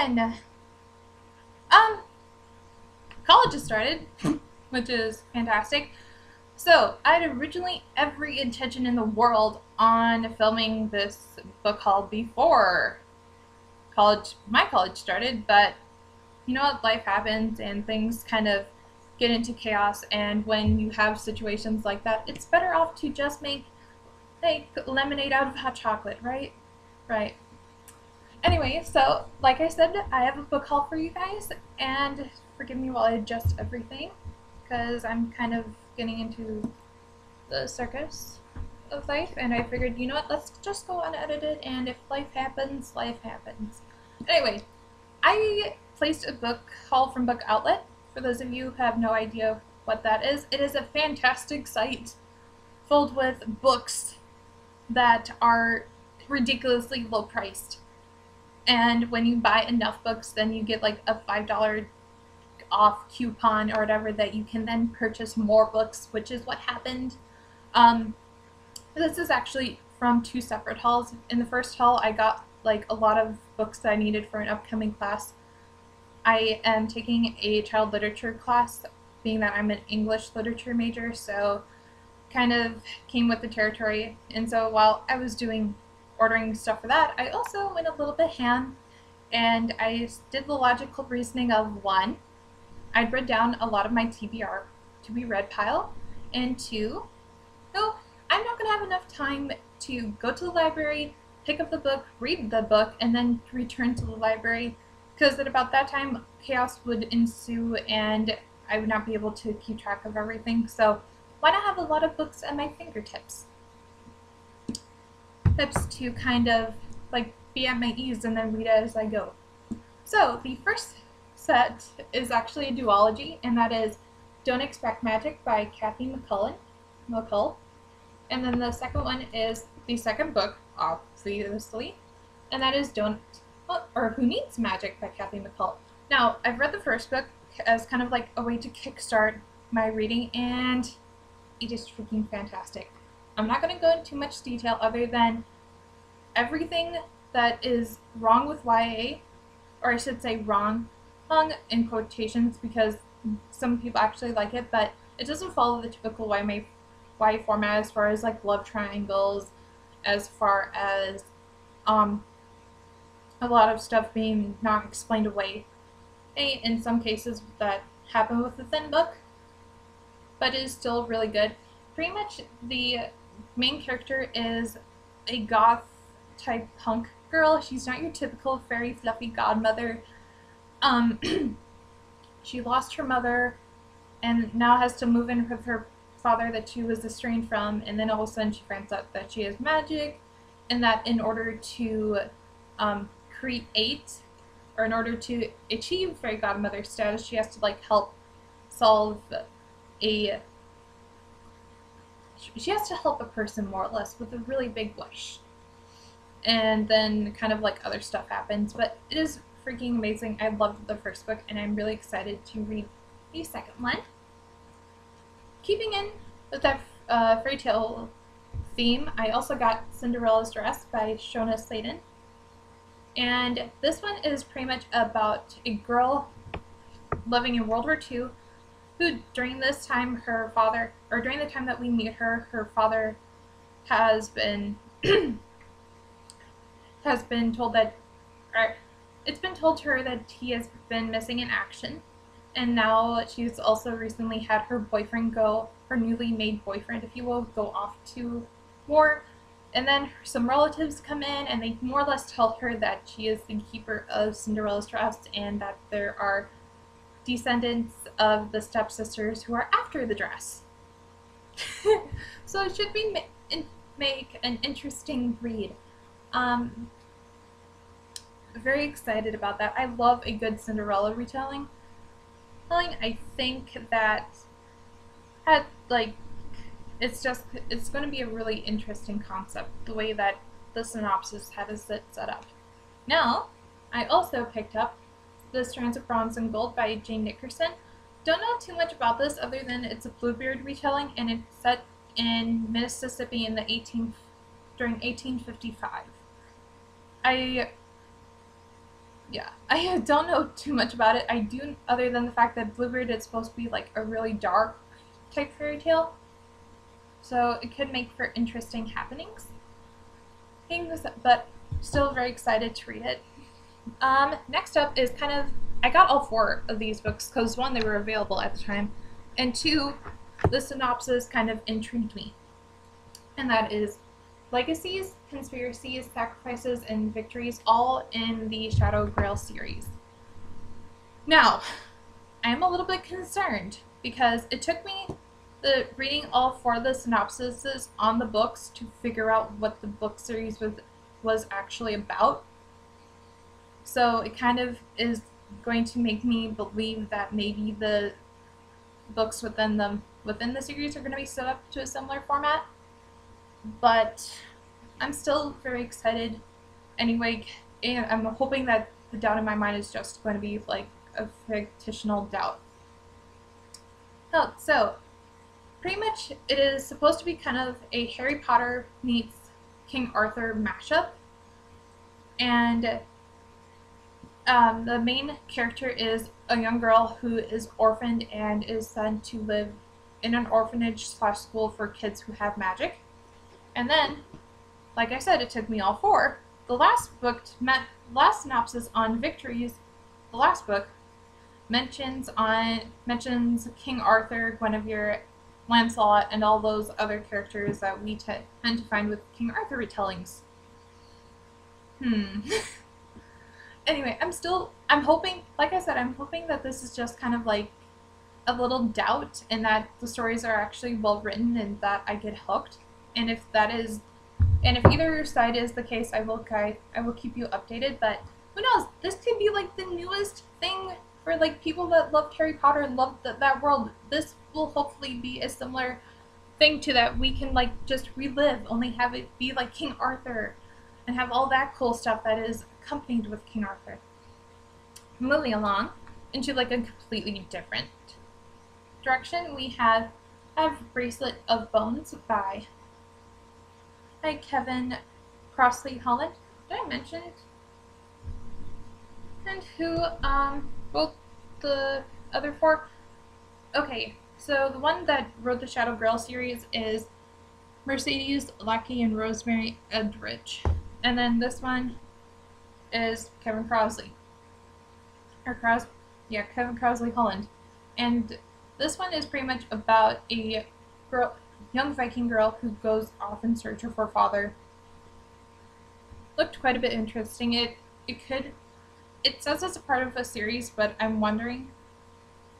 everyone! Um, College just started, which is fantastic. So, I had originally every intention in the world on filming this book haul before my college started, but you know what, life happens and things kind of get into chaos, and when you have situations like that, it's better off to just make like lemonade out of hot chocolate, right? Right. Anyway, so like I said, I have a book haul for you guys, and forgive me while I adjust everything, because I'm kind of getting into the circus of life, and I figured, you know what, let's just go unedited, and if life happens, life happens. Anyway, I placed a book haul from BookOutlet. For those of you who have no idea what that is, it is a fantastic site filled with books that are ridiculously low priced. And when you buy enough books, then you get like a $5 off coupon or whatever that you can then purchase more books, which is what happened. This is actually from two separate hauls. In the first haul, I got like a lot of books that I needed for an upcoming class. I am taking a child literature class, being that I'm an English literature major, so kind of came with the territory. And so while I was ordering stuff for that, I also went a little bit ham, and I did the logical reasoning of, one, I'd read down a lot of my TBR to be read pile, and two, no, I'm not going to have enough time to go to the library, pick up the book, read the book, and then return to the library, because at about that time chaos would ensue and I would not be able to keep track of everything. So why not have a lot of books at my fingertips? Tips to kind of like be at my ease and then read as I go. So the first set is actually a duology, and that is Don't Expect Magic by Kathy McCull. And then the second one is the second book, obviously, and that is Who Needs Magic by Kathy McCull. Now, I've read the first book as kind of like a way to kickstart my reading, and it is freaking fantastic. I'm not going to go into too much detail other than everything that is wrong with YA, or I should say wrong in quotations, because some people actually like it, but it doesn't follow the typical YA format as far as like love triangles, as far as a lot of stuff being not explained away. In some cases that happen with the thin book, but it is still really good. Pretty much the main character is a goth type punk girl. She's not your typical fairy fluffy godmother. She lost her mother and now has to move in with her father that she was estranged from, and then all of a sudden she finds out that she has magic, and that in order to in order to achieve fairy godmother status, she has to like help solve she has to help a person more or less with a really big wish. And then kind of like other stuff happens, but it is freaking amazing. I loved the first book, and I'm really excited to read the second one. Keeping in with that fairy tale theme, I also got Cinderella's Dress by Shona Sladen. And this one is pretty much about a girl living in World War II who, during this time, during the time that we meet her, her father has been told that, it's been told to her that he has been missing in action, and now she's also recently had her newly made boyfriend, if you will, go off to war, and then some relatives come in and they more or less tell her that she is the keeper of Cinderella's dress, and that there are descendants of the stepsisters who are after the dress. So it should make an interesting read. Very excited about that. I love a good Cinderella retelling. I think that it's going to be a really interesting concept, the way that the synopsis has it set up. Now, I also picked up The Strands of Bronze and Gold by Jane Nickerson. Don't know too much about this other than it's a Bluebeard retelling, and it's set in Mississippi in during 1855. I yeah, I don't know too much about it. I do, other than the fact that Bluebird is supposed to be like a really dark type fairy tale, so it could make for interesting happenings. But still very excited to read it. Next up is kind of, I got all 4 of these books because 1, they were available at the time, and 2, the synopsis kind of intrigued me. And that is Legacies, Conspiracies, Sacrifices, and Victories, all in the Shadow Grail series. Now, I am a little bit concerned because it took me reading all 4 of the synopsises on the books to figure out what the book series was actually about. So it kind of is going to make me believe that maybe the books within the series are going to be set up to a similar format. But I'm still very excited anyway, and I'm hoping that the doubt in my mind is just going to be like a fictional doubt. Oh, so pretty much it is supposed to be kind of a Harry Potter meets King Arthur mashup, and the main character is a young girl who is orphaned and is sent to live in an orphanage / school for kids who have magic. And then, like I said, it took me all 4. The last synopsis on Victories, the last book, mentions King Arthur, Guinevere, Lancelot, and all those other characters that we tend to find with King Arthur retellings. Anyway, I'm hoping, like I said, I'm hoping that this is just kind of like a little doubt and that the stories are actually well written and that I get hooked. And if either side is the case, I will keep you updated. But who knows? This could be like the newest thing for like people that love Harry Potter and love that world. This will hopefully be a similar thing to that we can like just relive, only have it be like King Arthur and have all that cool stuff that is accompanied with King Arthur. Moving along into like a completely different direction, we have Bracelet of Bones by Kevin Crossley Holland. Did I mention it? And who wrote the other 4? Okay, so the one that wrote the Shadow Grail series is Mercedes Lackey and Rosemary Edridge. And then this one is Kevin Crossley. Kevin Crossley Holland. And this one is pretty much about a young Viking girl who goes off in search of her father. Looked quite a bit interesting. It says it's a part of a series, but I'm wondering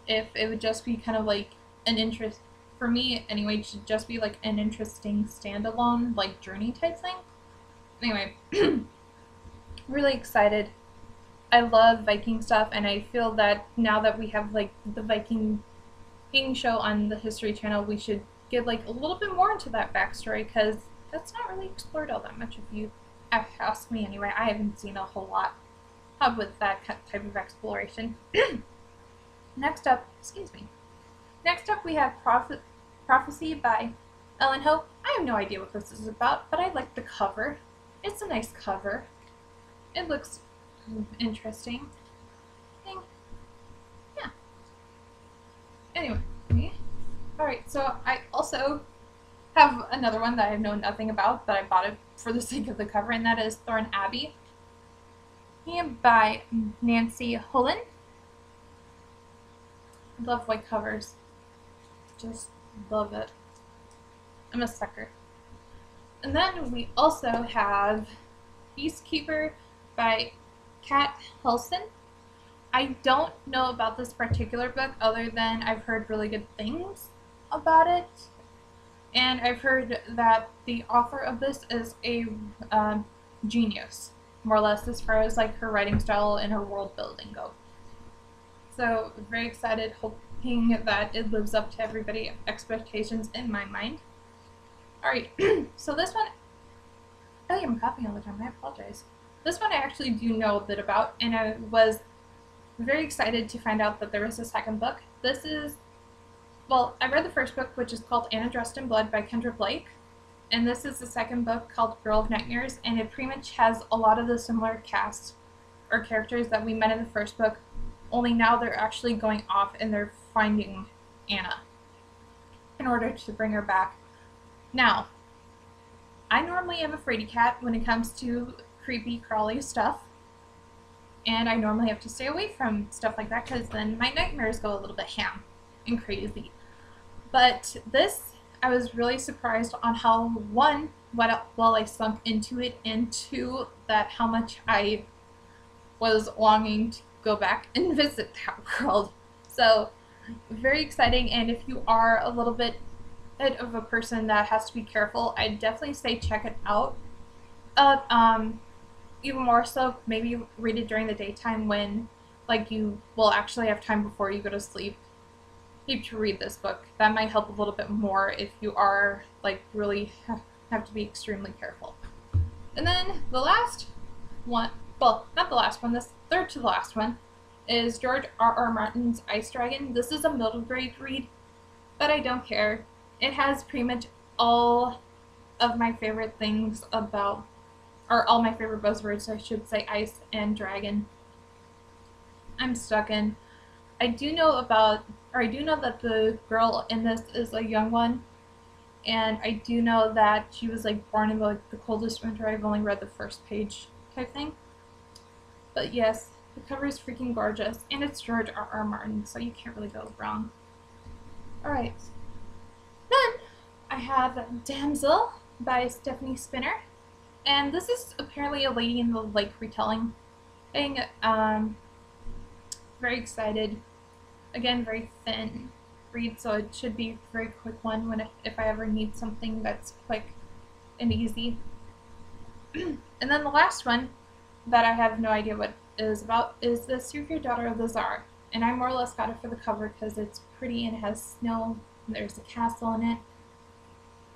if it would just be kind of like an interest, for me anyway, it should just be like an interesting standalone like journey type thing. Anyway, really excited. I love Viking stuff, and I feel that now that we have like the Viking show on the History Channel, we should get like a little bit more into that backstory, because that's not really explored all that much. If you ask me anyway, I haven't seen a whole lot with that type of exploration. Next up we have Prophecy by Ellen Ho. I have no idea what this is about, but I like the cover. It's a nice cover. It looks interesting. Yeah. Anyway. Alright, so I also have another one that I know nothing about, but I bought it for the sake of the cover, and that is Thorn Abbey by Nancy Hullen. I love white covers. Just love it. I'm a sucker. And then we also have Beastkeeper by Kat Helson. I don't know about this particular book other than I've heard really good things about it. And I've heard that the author of this is a genius, more or less, as far as like her writing style and her world building go. So very excited, hoping that it lives up to everybody's expectations in my mind. Alright, so this one, I am coughing all the time, I apologize. This one I actually do know a bit about, and I was very excited to find out that there was a second book. This is, well, I read the first book, which is called Anna Dressed in Blood by Kendra Blake, and this is the second book called Girl of Nightmares, and it pretty much has a lot of the similar cast, are characters that we met in the first book, only now they're actually going off and they're finding Anna in order to bring her back. Now, I normally am a fraidy cat when it comes to creepy, crawly stuff, and I normally have to stay away from stuff like that because then my nightmares go a little bit ham and crazy. But this, I was really surprised on how, one, well I sunk into it, and two, that how much I was longing to go back and visit that world. So, very exciting, and if you are a little bit of a person that has to be careful, I'd definitely say check it out. Even more so, maybe read it during the daytime when, like, you will actually have time before you go to sleep. Need to read this book. That might help a little bit more if you are, like, really have to be extremely careful. And then the last one, well, not the last one, this third to the last one, is George R.R. Martin's Ice Dragon. This is a middle grade read, but I don't care. It has pretty much all of my favorite things about, or all my favorite buzzwords, I should say, ice and dragon. I'm stuck in. I do know that the girl in this is a young one, and I do know that she was like born in the coldest winter. I've only read the first page type thing. But yes, the cover is freaking gorgeous, and it's George R.R. Martin, so you can't really go wrong. Alright. Then I have Damsel by Stephanie Spinner, and this is apparently a Lady in the Lake retelling thing. Very excited. Again, very thin read, so it should be a very quick one if I ever need something that's quick and easy. And then the last one that I have no idea what it is about is The Secret Daughter of the Tsar, and I more or less got it for the cover because it's pretty and it has snow and there's a castle in it.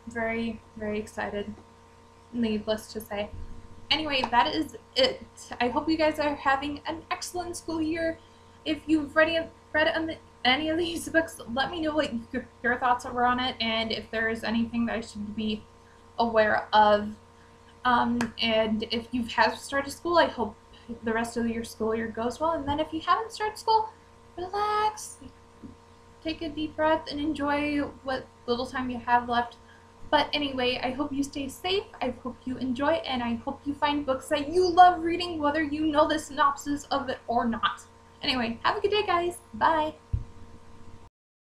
Very, very excited, needless to say. Anyway, that is it. I hope you guys are having an excellent school year. If you've read any of these books, let me know what your thoughts were on it, and if there is anything that I should be aware of. And if you have started school, I hope the rest of your school year goes well. And then if you haven't started school, relax, take a deep breath, and enjoy what little time you have left. But anyway, I hope you stay safe, I hope you enjoy, and I hope you find books that you love reading, whether you know the synopsis of it or not. Anyway, have a good day, guys. Bye.